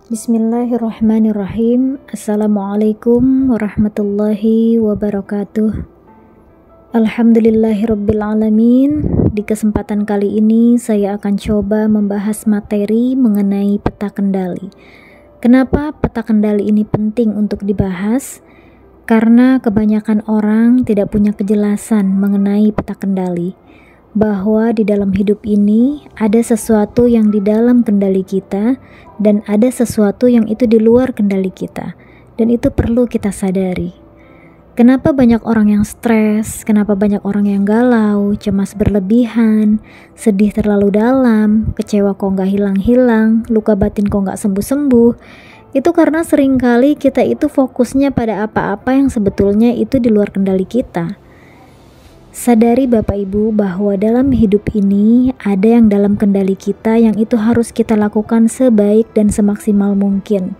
Bismillahirrahmanirrahim. Assalamualaikum warahmatullahi wabarakatuh. Alhamdulillahirrabbilalamin. Di kesempatan kali ini saya akan coba membahas materi mengenai peta kendali. Kenapa peta kendali ini penting untuk dibahas? Karena kebanyakan orang tidak punya kejelasan mengenai peta kendali, bahwa di dalam hidup ini ada sesuatu yang di dalam kendali kita dan ada sesuatu yang itu di luar kendali kita, dan itu perlu kita sadari. Kenapa banyak orang yang stres, kenapa banyak orang yang galau, cemas berlebihan, sedih terlalu dalam, kecewa kok gak hilang-hilang, luka batin kok gak sembuh-sembuh? Itu karena seringkali kita itu fokusnya pada apa-apa yang sebetulnya itu di luar kendali kita. Sadari Bapak Ibu bahwa dalam hidup ini ada yang dalam kendali kita yang itu harus kita lakukan sebaik dan semaksimal mungkin.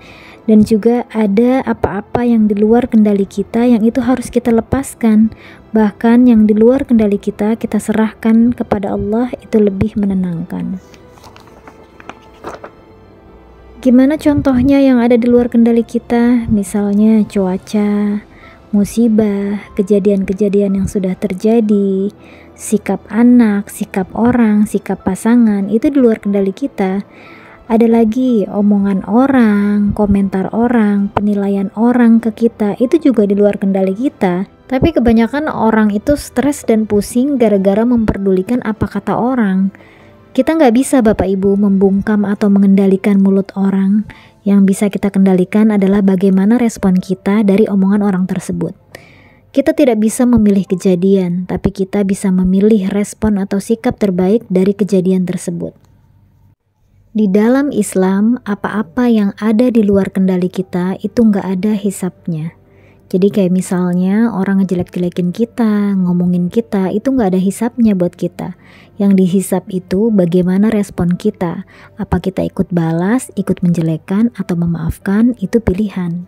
Dan juga ada apa-apa yang di luar kendali kita yang itu harus kita lepaskan. Bahkan yang di luar kendali kita serahkan kepada Allah, itu lebih menenangkan. Gimana contohnya yang ada di luar kendali kita? Misalnya cuaca, musibah, kejadian-kejadian yang sudah terjadi, sikap anak, sikap orang, sikap pasangan, itu di luar kendali kita. Ada lagi omongan orang, komentar orang, penilaian orang ke kita, itu juga di luar kendali kita. Tapi kebanyakan orang itu stres dan pusing gara-gara memperdulikan apa kata orang. Kita nggak bisa Bapak Ibu membungkam atau mengendalikan mulut orang. Yang bisa kita kendalikan adalah bagaimana respon kita dari omongan orang tersebut. Kita tidak bisa memilih kejadian, tapi kita bisa memilih respon atau sikap terbaik dari kejadian tersebut. Di dalam Islam, apa-apa yang ada di luar kendali kita itu nggak ada hisapnya. Jadi kayak misalnya orang ngejelek-jelekin kita, ngomongin kita, itu nggak ada hisapnya buat kita. Yang dihisap itu bagaimana respon kita. Apa kita ikut balas, ikut menjelekan, atau memaafkan, itu pilihan.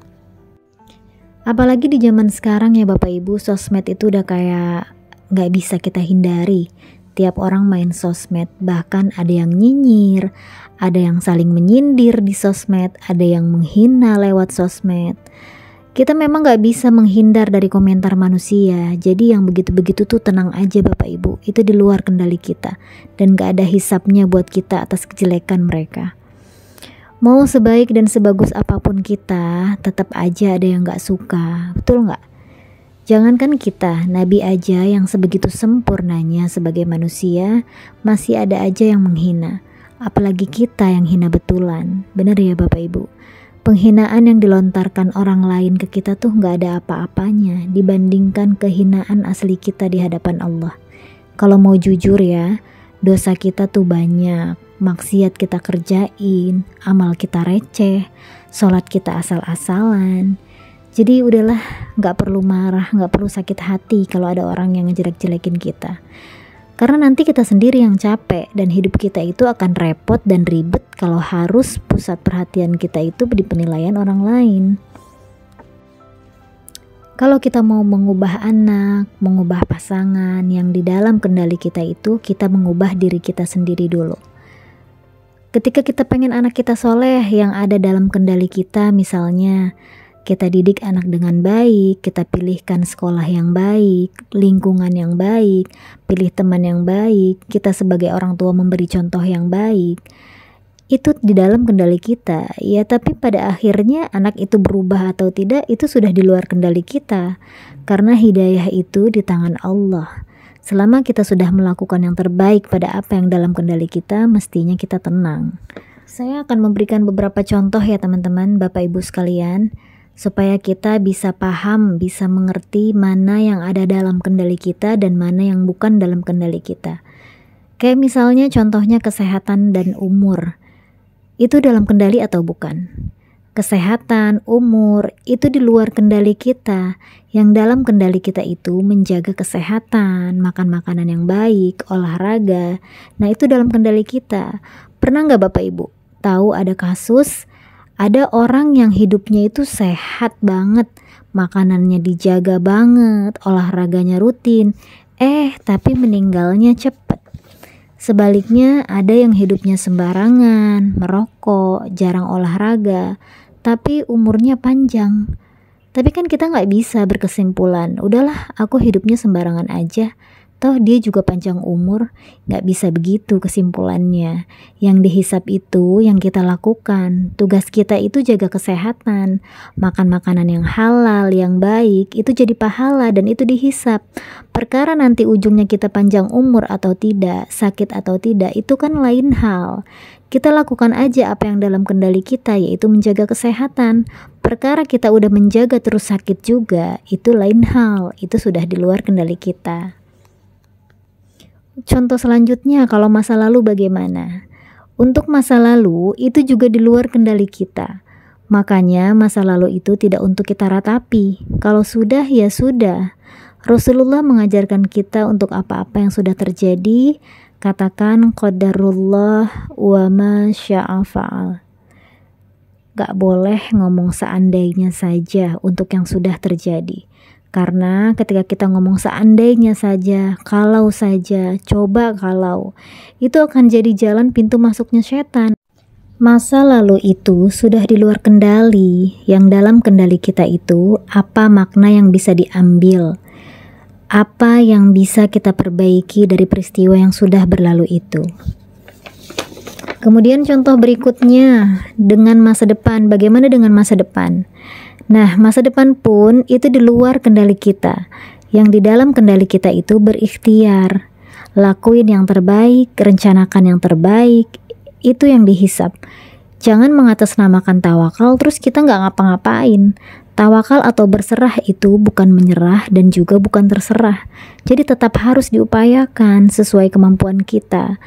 Apalagi di zaman sekarang ya Bapak Ibu, sosmed itu udah kayak nggak bisa kita hindari. Tiap orang main sosmed, bahkan ada yang nyinyir, ada yang saling menyindir di sosmed, ada yang menghina lewat sosmed. Kita memang gak bisa menghindar dari komentar manusia, jadi yang begitu-begitu tuh tenang aja Bapak Ibu, itu di luar kendali kita, dan gak ada hisapnya buat kita atas kejelekan mereka. Mau sebaik dan sebagus apapun kita, tetap aja ada yang gak suka, betul gak? Jangankan kita, Nabi aja yang sebegitu sempurnanya sebagai manusia, masih ada aja yang menghina, apalagi kita yang hina betulan, bener ya Bapak Ibu? Penghinaan yang dilontarkan orang lain ke kita tuh gak ada apa-apanya dibandingkan kehinaan asli kita di hadapan Allah. Kalau mau jujur ya, dosa kita tuh banyak, maksiat kita kerjain, amal kita receh, sholat kita asal-asalan. Jadi udahlah, gak perlu marah, gak perlu sakit hati kalau ada orang yang ngejelek-jelekin kita. Karena nanti kita sendiri yang capek dan hidup kita itu akan repot dan ribet kalau harus pusat perhatian kita itu di penilaian orang lain. Kalau kita mau mengubah anak, mengubah pasangan yang di dalam kendali kita itu, kita mengubah diri kita sendiri dulu. Ketika kita pengen anak kita soleh yang ada dalam kendali kita, misalnya kita didik anak dengan baik, kita pilihkan sekolah yang baik, lingkungan yang baik, pilih teman yang baik, kita sebagai orang tua memberi contoh yang baik. Itu di dalam kendali kita, ya, tapi pada akhirnya anak itu berubah atau tidak, itu sudah di luar kendali kita. Karena hidayah itu di tangan Allah. Selama kita sudah melakukan yang terbaik pada apa yang dalam kendali kita, mestinya kita tenang. Saya akan memberikan beberapa contoh ya teman-teman, Bapak Ibu sekalian, supaya kita bisa paham, bisa mengerti mana yang ada dalam kendali kita dan mana yang bukan dalam kendali kita. Kayak misalnya contohnya kesehatan dan umur. Itu dalam kendali atau bukan? Kesehatan, umur, itu di luar kendali kita. Yang dalam kendali kita itu menjaga kesehatan, makan makanan yang baik, olahraga. Nah itu dalam kendali kita. Pernah gak Bapak Ibu tahu ada kasus ada orang yang hidupnya itu sehat banget, makanannya dijaga banget, olahraganya rutin, tapi meninggalnya cepat. Sebaliknya ada yang hidupnya sembarangan, merokok, jarang olahraga, tapi umurnya panjang. Tapi kan kita nggak bisa berkesimpulan, udahlah aku hidupnya sembarangan aja, toh dia juga panjang umur. Nggak bisa begitu kesimpulannya. Yang dihisap itu yang kita lakukan. Tugas kita itu jaga kesehatan, makan makanan yang halal, yang baik, itu jadi pahala dan itu dihisap. Perkara nanti ujungnya kita panjang umur atau tidak, sakit atau tidak, itu kan lain hal. Kita lakukan aja apa yang dalam kendali kita, yaitu menjaga kesehatan. Perkara kita udah menjaga terus sakit juga, itu lain hal, itu sudah di luar kendali kita. Contoh selanjutnya, kalau masa lalu bagaimana? Untuk masa lalu, itu juga di luar kendali kita. Makanya masa lalu itu tidak untuk kita ratapi. Kalau sudah, ya sudah. Rasulullah mengajarkan kita untuk apa-apa yang sudah terjadi, katakan qadarullah wa ma syaa fa'al. Gak boleh ngomong seandainya saja untuk yang sudah terjadi. Karena ketika kita ngomong seandainya saja, kalau saja, coba kalau, itu akan jadi jalan pintu masuknya setan. Masa lalu itu sudah di luar kendali. Yang dalam kendali kita itu apa makna yang bisa diambil, apa yang bisa kita perbaiki dari peristiwa yang sudah berlalu itu. Kemudian contoh berikutnya dengan masa depan. Bagaimana dengan masa depan? Nah, masa depan pun itu di luar kendali kita. Yang di dalam kendali kita itu berikhtiar. Lakuin yang terbaik, rencanakan yang terbaik, itu yang dihisap. Jangan mengatasnamakan tawakal terus kita nggak ngapa-ngapain. Tawakal atau berserah itu bukan menyerah dan juga bukan terserah. Jadi tetap harus diupayakan sesuai kemampuan kita.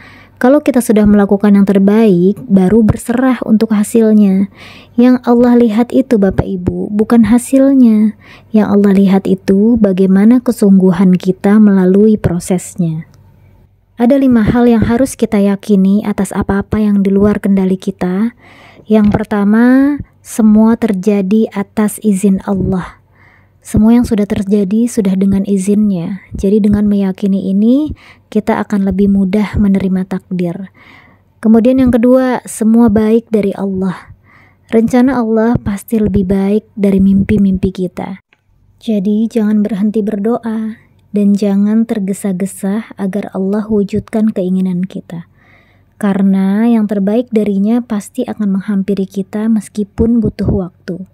Kalau kita sudah melakukan yang terbaik, baru berserah untuk hasilnya. Yang Allah lihat itu Bapak Ibu, bukan hasilnya. Yang Allah lihat itu bagaimana kesungguhan kita melalui prosesnya. Ada 5 hal yang harus kita yakini atas apa-apa yang di luar kendali kita. Yang pertama, semua terjadi atas izin Allah. Semua yang sudah terjadi sudah dengan izinnya. Jadi dengan meyakini ini, kita akan lebih mudah menerima takdir. Kemudian yang kedua, semua baik dari Allah. Rencana Allah pasti lebih baik dari mimpi-mimpi kita. Jadi jangan berhenti berdoa dan jangan tergesa-gesa agar Allah wujudkan keinginan kita. Karena yang terbaik darinya pasti akan menghampiri kita meskipun butuh waktu.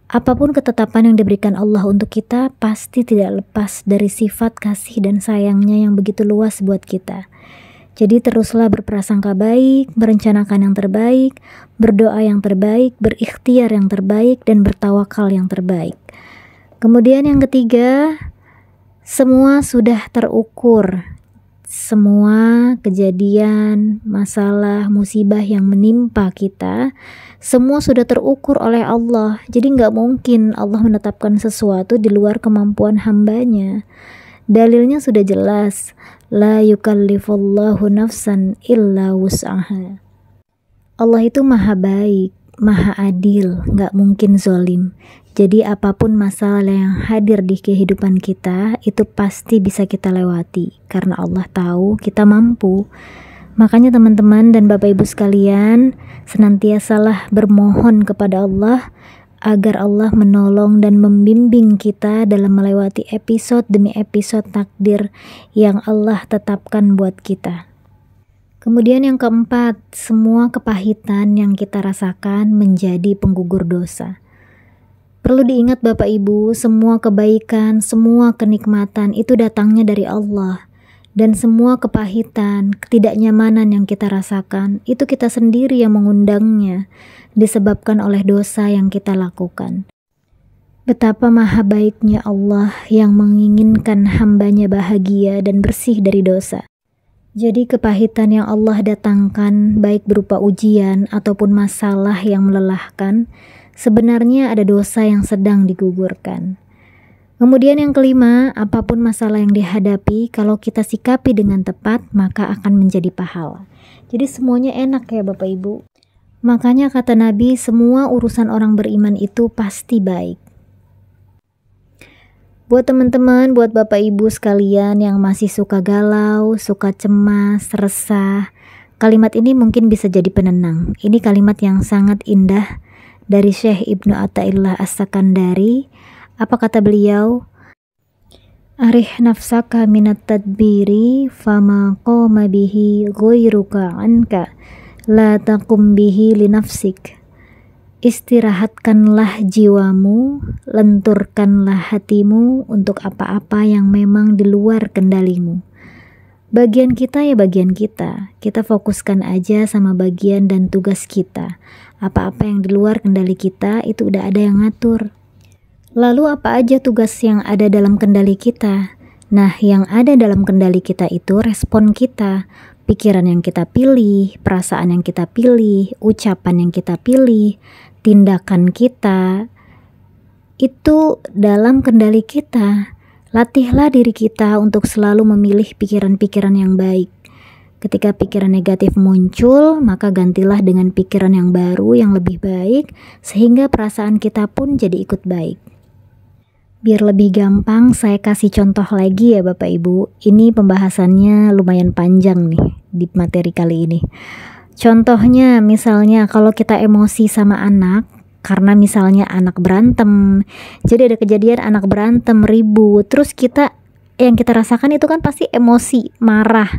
Apapun ketetapan yang diberikan Allah untuk kita pasti tidak lepas dari sifat kasih dan sayangnya yang begitu luas buat kita. Jadi teruslah berprasangka baik, merencanakan yang terbaik, berdoa yang terbaik, berikhtiar yang terbaik, dan bertawakal yang terbaik. Kemudian yang ketiga, semua sudah terukur. Semua kejadian, masalah, musibah yang menimpa kita, semua sudah terukur oleh Allah. Jadi nggak mungkin Allah menetapkan sesuatu di luar kemampuan hambanya. Dalilnya sudah jelas, la yukallifullahu nafsan illa wus'aha. Allah itu maha baik, maha adil, nggak mungkin zolim. Jadi apapun masalah yang hadir di kehidupan kita, itu pasti bisa kita lewati. Karena Allah tahu kita mampu. Makanya teman-teman dan Bapak Ibu sekalian, senantiasalah bermohon kepada Allah, agar Allah menolong dan membimbing kita dalam melewati episode demi episode takdir yang Allah tetapkan buat kita. Kemudian yang keempat, semua kepahitan yang kita rasakan menjadi penggugur dosa. Perlu diingat Bapak Ibu, semua kebaikan, semua kenikmatan itu datangnya dari Allah. Dan semua kepahitan, ketidaknyamanan yang kita rasakan, itu kita sendiri yang mengundangnya, disebabkan oleh dosa yang kita lakukan. Betapa maha baiknya Allah yang menginginkan hambanya bahagia dan bersih dari dosa. Jadi kepahitan yang Allah datangkan, baik berupa ujian ataupun masalah yang melelahkan, sebenarnya ada dosa yang sedang digugurkan. Kemudian yang kelima, apapun masalah yang dihadapi, kalau kita sikapi dengan tepat, maka akan menjadi pahala. Jadi semuanya enak ya Bapak Ibu. Makanya kata Nabi, semua urusan orang beriman itu pasti baik. Buat teman-teman, buat Bapak Ibu sekalian yang masih suka galau, suka cemas, resah, kalimat ini mungkin bisa jadi penenang. Ini kalimat yang sangat indah dari Syekh Ibnu Athaillah As-Sakandari. Apa kata beliau? Arih nafsaka minat tadbiri fama qoma bihi ghairuka anka la taqum bihi li nafsik. Istirahatkanlah jiwamu, lenturkanlah hatimu untuk apa-apa yang memang di luar kendalimu. Bagian kita ya bagian kita. Kita fokuskan aja sama bagian dan tugas kita. Apa-apa yang di luar kendali kita itu udah ada yang ngatur. Lalu apa aja tugas yang ada dalam kendali kita? Nah, yang ada dalam kendali kita itu respon kita. Pikiran yang kita pilih, perasaan yang kita pilih, ucapan yang kita pilih, tindakan kita, itu dalam kendali kita. Latihlah diri kita untuk selalu memilih pikiran-pikiran yang baik. Ketika pikiran negatif muncul, maka gantilah dengan pikiran yang baru, yang lebih baik, sehingga perasaan kita pun jadi ikut baik. Biar lebih gampang, saya kasih contoh lagi ya Bapak Ibu. Ini pembahasannya lumayan panjang nih di materi kali ini. Contohnya misalnya kalau kita emosi sama anak, karena misalnya anak berantem, jadi ada kejadian anak berantem, ribut, terus yang kita rasakan itu kan pasti emosi, marah.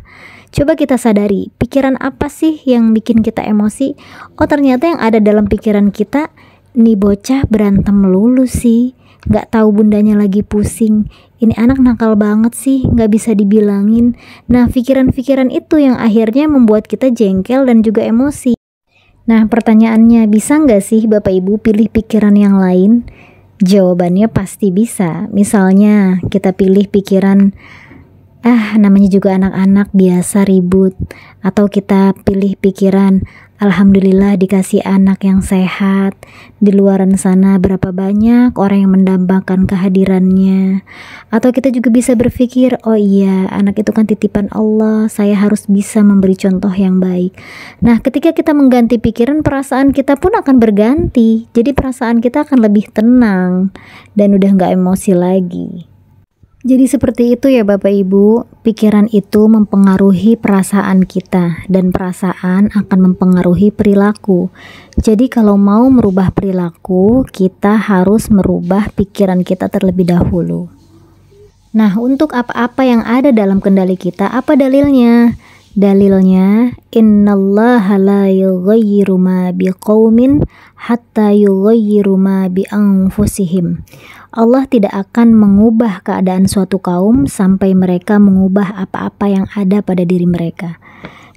Coba kita sadari, pikiran apa sih yang bikin kita emosi? Oh ternyata yang ada dalam pikiran kita, nih bocah berantem melulu sih, gak tahu bundanya lagi pusing, ini anak nakal banget sih, gak bisa dibilangin. Nah pikiran-pikiran itu yang akhirnya membuat kita jengkel dan juga emosi. Nah pertanyaannya, bisa gak sih Bapak Ibu pilih pikiran yang lain? Jawabannya pasti bisa. Misalnya kita pilih pikiran, namanya juga anak-anak biasa ribut. Atau kita pilih pikiran, alhamdulillah dikasih anak yang sehat. Di luaran sana berapa banyak orang yang mendambakan kehadirannya. Atau kita juga bisa berpikir, oh iya anak itu kan titipan Allah, saya harus bisa memberi contoh yang baik. Nah ketika kita mengganti pikiran, perasaan kita pun akan berganti. Jadi perasaan kita akan lebih tenang dan udah gak emosi lagi. Jadi seperti itu ya Bapak Ibu, pikiran itu mempengaruhi perasaan kita dan perasaan akan mempengaruhi perilaku. Jadi kalau mau merubah perilaku, kita harus merubah pikiran kita terlebih dahulu. Nah, untuk apa-apa yang ada dalam kendali kita, apa dalilnya? Dalilnya, innallaha la yughayyiru ma biqaumin hatta yughayyiru ma bi anfusihim. Allah tidak akan mengubah keadaan suatu kaum sampai mereka mengubah apa-apa yang ada pada diri mereka.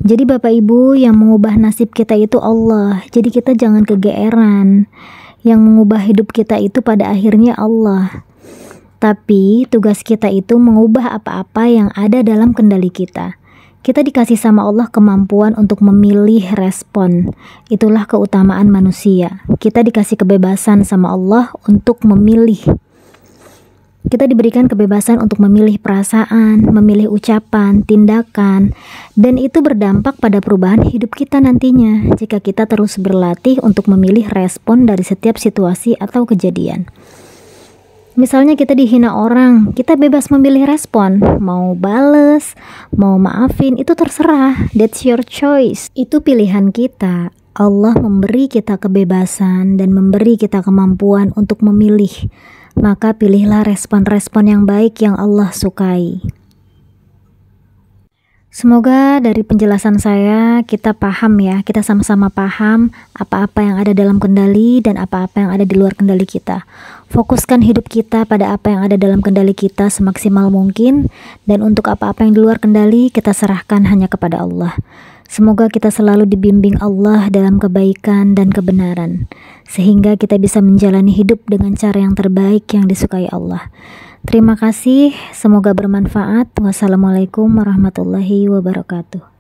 Jadi Bapak Ibu, yang mengubah nasib kita itu Allah. Jadi kita jangan kegeeran. Yang mengubah hidup kita itu pada akhirnya Allah. Tapi tugas kita itu mengubah apa-apa yang ada dalam kendali kita. Kita dikasih sama Allah kemampuan untuk memilih respon. Itulah keutamaan manusia. Kita dikasih kebebasan sama Allah untuk memilih. Kita diberikan kebebasan untuk memilih perasaan, memilih ucapan, tindakan, dan itu berdampak pada perubahan hidup kita nantinya jika kita terus berlatih untuk memilih respon dari setiap situasi atau kejadian. Misalnya kita dihina orang, kita bebas memilih respon, mau bales, mau maafin, itu terserah, that's your choice. Itu pilihan kita. Allah memberi kita kebebasan dan memberi kita kemampuan untuk memilih. Maka pilihlah respon-respon yang baik yang Allah sukai. Semoga dari penjelasan saya kita paham ya, kita sama-sama paham apa-apa yang ada dalam kendali dan apa-apa yang ada di luar kendali kita. Fokuskan hidup kita pada apa yang ada dalam kendali kita semaksimal mungkin, dan untuk apa-apa yang di luar kendali kita serahkan hanya kepada Allah. Semoga kita selalu dibimbing Allah dalam kebaikan dan kebenaran, sehingga kita bisa menjalani hidup dengan cara yang terbaik yang disukai Allah. Terima kasih, semoga bermanfaat. Wassalamualaikum warahmatullahi wabarakatuh.